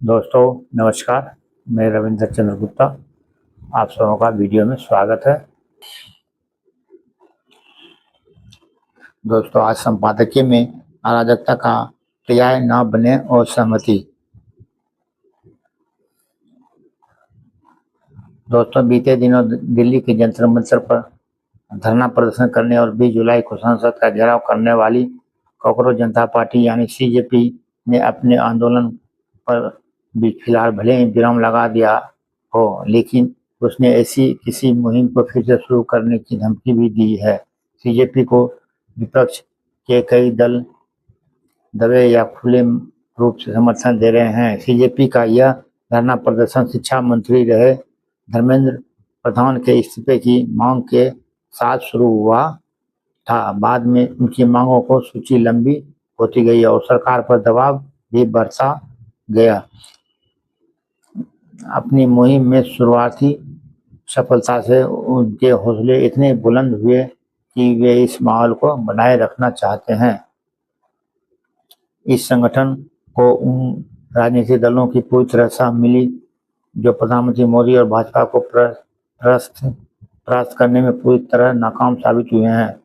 दोस्तों नमस्कार, मैं रविंद्र चंद्र गुप्ता। आप सबों का वीडियो में स्वागत है। दोस्तों आज संपादकीय में अराजकता का पर्याय न बने और सहमति। दोस्तों बीते दिनों दिल्ली के जंतर मंतर पर धरना प्रदर्शन करने और 20 जुलाई को संसद का घेराव करने वाली कॉकरोच जनता पार्टी यानी सीजेपी ने अपने आंदोलन पर भी फिलहाल भले ही विराम लगा दिया हो, लेकिन उसने ऐसी किसी मुहिम को फिर से शुरू करने की धमकी भी दी है। सीजेपी को विपक्ष के कई दल दबे या खुले रूप से समर्थन दे रहे हैं। सीजेपी का यह धरना प्रदर्शन शिक्षा मंत्री रहे धर्मेंद्र प्रधान के इस्तीफे की मांग के साथ शुरू हुआ था। बाद में उनकी मांगों को सूची लंबी होती गई और सरकार पर दबाव भी बढ़ता गया। अपनी मुहिम में शुरुआती सफलता से उनके हौसले इतने बुलंद हुए कि वे इस माहौल को बनाए रखना चाहते हैं। इस संगठन को उन राजनीतिक दलों की पूरी तरह साथ मिली जो प्रधानमंत्री मोदी और भाजपा को परास्त करने में पूरी तरह नाकाम साबित हुए हैं।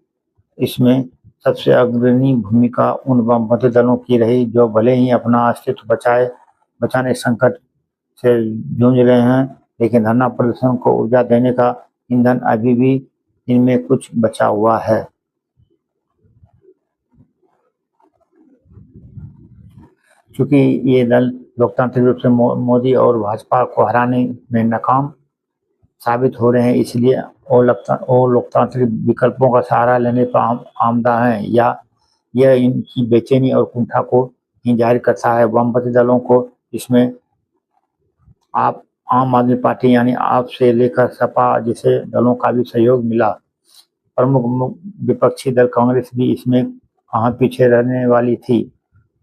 इसमें सबसे अग्रणी भूमिका उन वामपंथी दलों की रही जो भले ही अपना अस्तित्व बचाने संकट से जूझ रहे हैं, लेकिन धरना प्रदर्शन को ऊर्जा देने का ईंधन अभी भी इनमें कुछ बचा हुआ है। चूंकि ये दल लोकतांत्रिक रूप से मोदी और भाजपा को हराने में नाकाम साबित हो रहे हैं, इसलिए वो लोकतांत्रिक विकल्पों का सहारा लेने पर आमदा है, या यह इनकी बेचैनी और कुंठा को ही जाहिर करता है। वामपंथी दलों को इसमें आम आदमी पार्टी यानी आप से लेकर सपा जैसे दलों का भी सहयोग मिला। प्रमुख विपक्षी दल कांग्रेस भी इसमें कहाँ पीछे रहने वाली थी।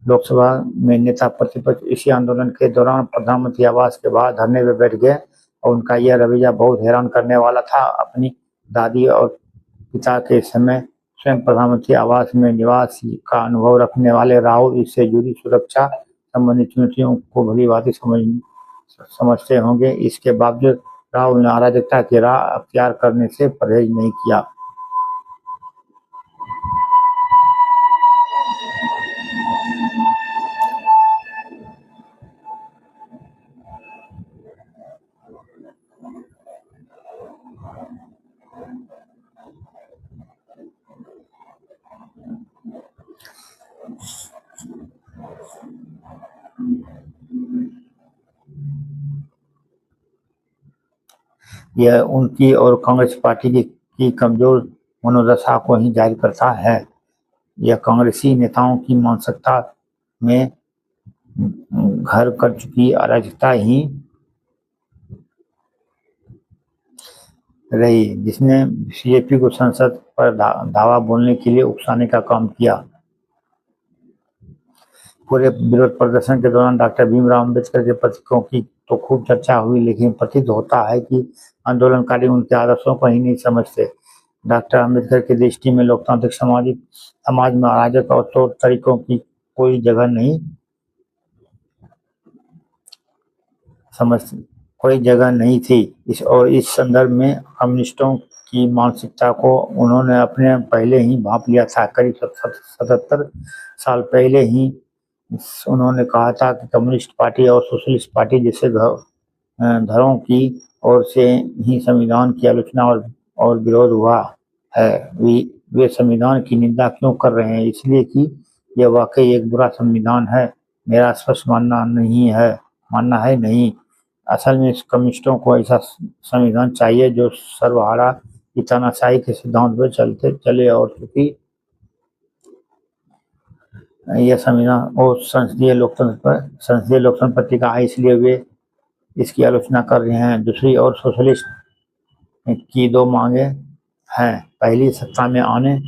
लोकसभा में नेता प्रतिपक्ष इसी आंदोलन के दौरान प्रधानमंत्री आवास के बाहर धरने पर बैठ गए और उनका यह रवैया बहुत हैरान करने वाला था। अपनी दादी और पिता के समय स्वयं प्रधानमंत्री आवास में निवास का अनुभव रखने वाले राहुल इससे जुड़ी सुरक्षा संबंधी चुनौतियों को भली भांति समझते होंगे। इसके बावजूद राहुल ने अराजकता की राह अख्तियार करने से परहेज नहीं किया। यह उनकी और कांग्रेस पार्टी की कमजोर मनोदशा को ही जाहिर करता है। यह कांग्रेसी नेताओं की मानसिकता में घर कर चुकी अराजकता ही रही, जिसने सीजेपी को संसद पर धावा बोलने के लिए उकसाने का काम किया। पूरे विरोध प्रदर्शन के दौरान डॉक्टर भीमराव अंबेडकर के प्रतीकों की तो खूब चर्चा हुई, लेकिन प्रतीत होता है कि आंदोलनकारी उनके आदर्शों को ही नहीं समझते। डॉक्टर अंबेडकर की दृष्टि में लोकतांत्रिक समाज में अराजक और तौर तरीकों की कोई जगह नहीं थी। इस संदर्भ में कम्युनिस्टों की मानसिकता को उन्होंने अपने पहले ही भांप लिया था। करीब 77 साल पहले ही उन्होंने कहा था कि कम्युनिस्ट पार्टी और सोशलिस्ट पार्टी जैसे धड़ों की ओर से ही संविधान की आलोचना और विरोध हुआ है। वे संविधान की निंदा क्यों कर रहे हैं? इसलिए कि यह वाकई एक बुरा संविधान है। मेरा स्पष्ट मानना है नहीं। असल में कम्युनिस्टों को ऐसा संविधान चाहिए जो सर्वहारा की तानाशाही के सिद्धांत पर चले और चूंकि यह संविधान और संसदीय लोकतंत्र पत्रिका है, इसलिए वे इसकी आलोचना कर रहे हैं। दूसरी ओर सोशलिस्ट की दो मांगे हैं। पहली, सत्ता में आने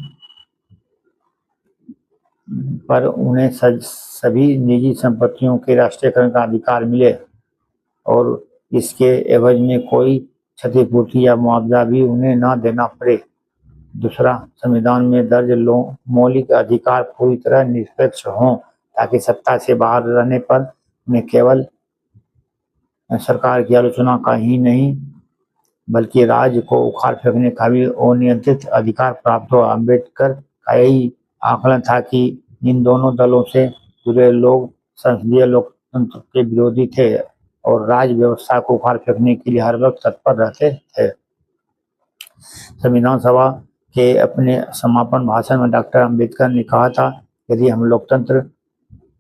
पर उन्हें सभी निजी संपत्तियों के राष्ट्रीयकरण का अधिकार मिले और इसके एवज में कोई क्षतिपूर्ति या मुआवजा भी उन्हें न देना पड़े। दूसरा, संविधान में दर्ज मौलिक अधिकार पूरी तरह निष्पक्ष हों, ताकि सत्ता से बाहर रहने पर उन्हें केवल सरकार की आलोचना का ही नहीं बल्कि राज्य को उखाड़ फेंकने का भी अनियंत्रित अधिकार प्राप्त हो। अम्बेडकर का यही आकलन था कि इन दोनों दलों से जुड़े लोग संसदीय लोकतंत्र के विरोधी थे और राज्य व्यवस्था को उखाड़ फेंकने के लिए हर वक्त तत्पर रहते थे। संविधान सभा के अपने समापन भाषण में डॉक्टर अम्बेडकर ने कहा था, यदि हम लोकतंत्र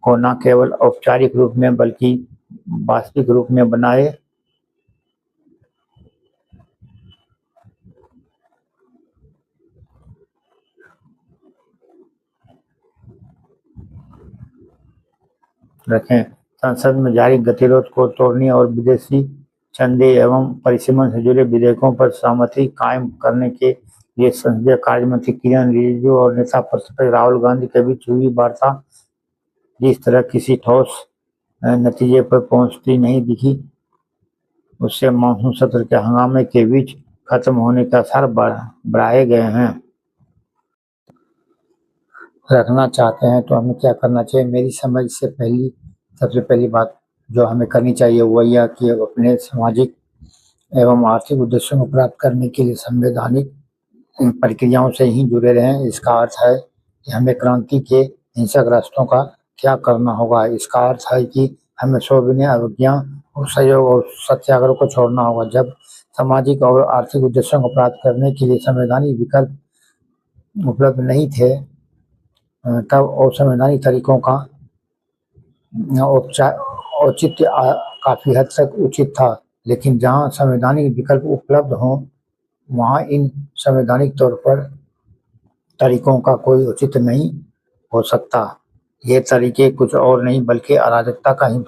को न केवल औपचारिक रूप में बल्कि वास्तविक रूप में बनाए रखें, संसद में जारी गतिरोध को तोड़ने और विदेशी चंदे एवं परिसीमन से जुड़े विधेयकों पर सहमति कायम करने के लिए संसदीय कार्य मंत्री किरण रिजिजू और नेता प्रतिपक्ष राहुल गांधी के बीच हुई वार्ता जिस तरह किसी ठोस नतीजे पर पहुंचती नहीं दिखी, उससे मानसून सत्र के हंगामे के बीच खत्म होने के आसार बढ़ाए गए हैं। रखना चाहते हैं तो हमें क्या करना चाहिए? मेरी समझ से सबसे पहली बात जो हमें करनी चाहिए वो यह कि अपने सामाजिक एवं आर्थिक उद्देश्यों को प्राप्त करने के लिए संवैधानिक प्रक्रियाओं से ही जुड़े रहें। इसका अर्थ है कि हमें क्रांति के हिंसक रास्तों का क्या करना होगा। इसका अर्थ है कि हमें सविनय अवज्ञा और सहयोग और सत्याग्रह को छोड़ना होगा। जब सामाजिक और आर्थिक उद्देश्यों को प्राप्त करने के लिए संवैधानिक विकल्प उपलब्ध नहीं थे, तब असंवैधानिक तरीकों का औचित्य काफी हद तक उचित था, लेकिन जहां संवैधानिक विकल्प उपलब्ध हों वहां इन संवैधानिक तौर पर तरीकों का कोई औचित्य नहीं हो सकता। ये तरीके कुछ और नहीं बल्कि अराजकता का ही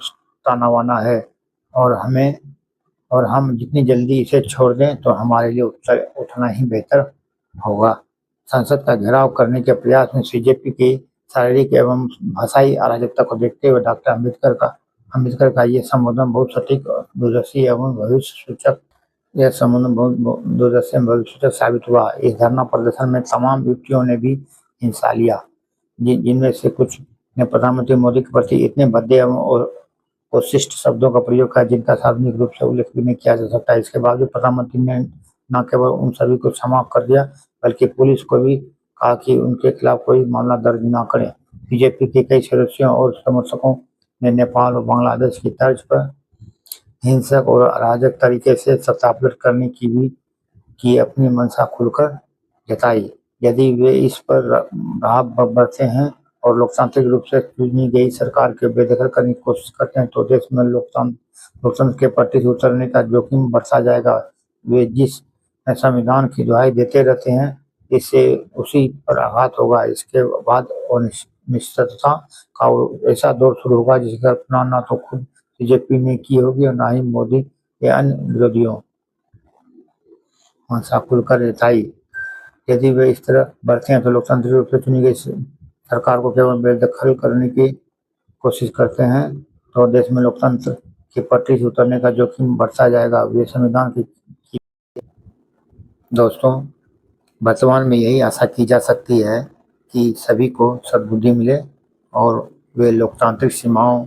ताना बाना है और हम जितनी जल्दी इसे छोड़ दें तो हमारे लिए उतना ही बेहतर होगा। संसद का घेराव करने के प्रयास में बीजेपी की शारीरिक एवं भाषाई अराजकता को देखते हुए डॉक्टर अम्बेडकर का ये संबोधन बहुत सटीक, दूरदर्शी एवं भविष्य सूचक साबित हुआ। इस धरना प्रदर्शन में तमाम युवतियों ने भी हिस्सा लिया, जिनमें से कुछ ने प्रधानमंत्री मोदी के प्रति इतने भद्दे एवं शिष्ट शब्दों का प्रयोग किया जिनका सार्वजनिक रूप से उल्लेख भी नहीं किया जा सकता। इसके बावजूद प्रधानमंत्री ने न केवल उन सभी को क्षमा कर दिया बल्कि पुलिस को भी कहा कि उनके खिलाफ कोई मामला दर्ज न करें। बीजेपी के कई सदस्यों और समर्थकों ने नेपाल और बांग्लादेश की तर्ज पर हिंसक और अराजक तरीके से सत्तापलट करने की अपनी मंशा खुलकर जताई। यदि वे इस पर राह बरते हैं और लोकतांत्रिक रूप से चुनी गई सरकार के बेदखल करने की कोशिश करते हैं तो देश में लोकतंत्र के पट्टी से उतरने का जोखिम बढ़ता जाएगा। वे जिस संविधान की दुहाई देते रहते हैं इससे उसी पर आघात होगा। इसके बाद अनिश्चितता का ऐसा दौर शुरू होगा जिसकी कल्पना न तो खुद बीजेपी ने की होगी और न ही मोदी या अन्य विरोधियों मंशा खुलकर जताई। यदि वे इस तरह बढ़ते हैं तो लोकतांत्रिक रूप से चुनी गई सरकार को केवल बेदखल करने की कोशिश करते हैं तो देश में लोकतंत्र की पटरी से उतरने का जोखिम बढ़ता जाएगा। वे संविधान की दोस्तों, वर्तमान में यही आशा की जा सकती है कि सभी को सद्बुद्धि मिले और वे लोकतांत्रिक सीमाओं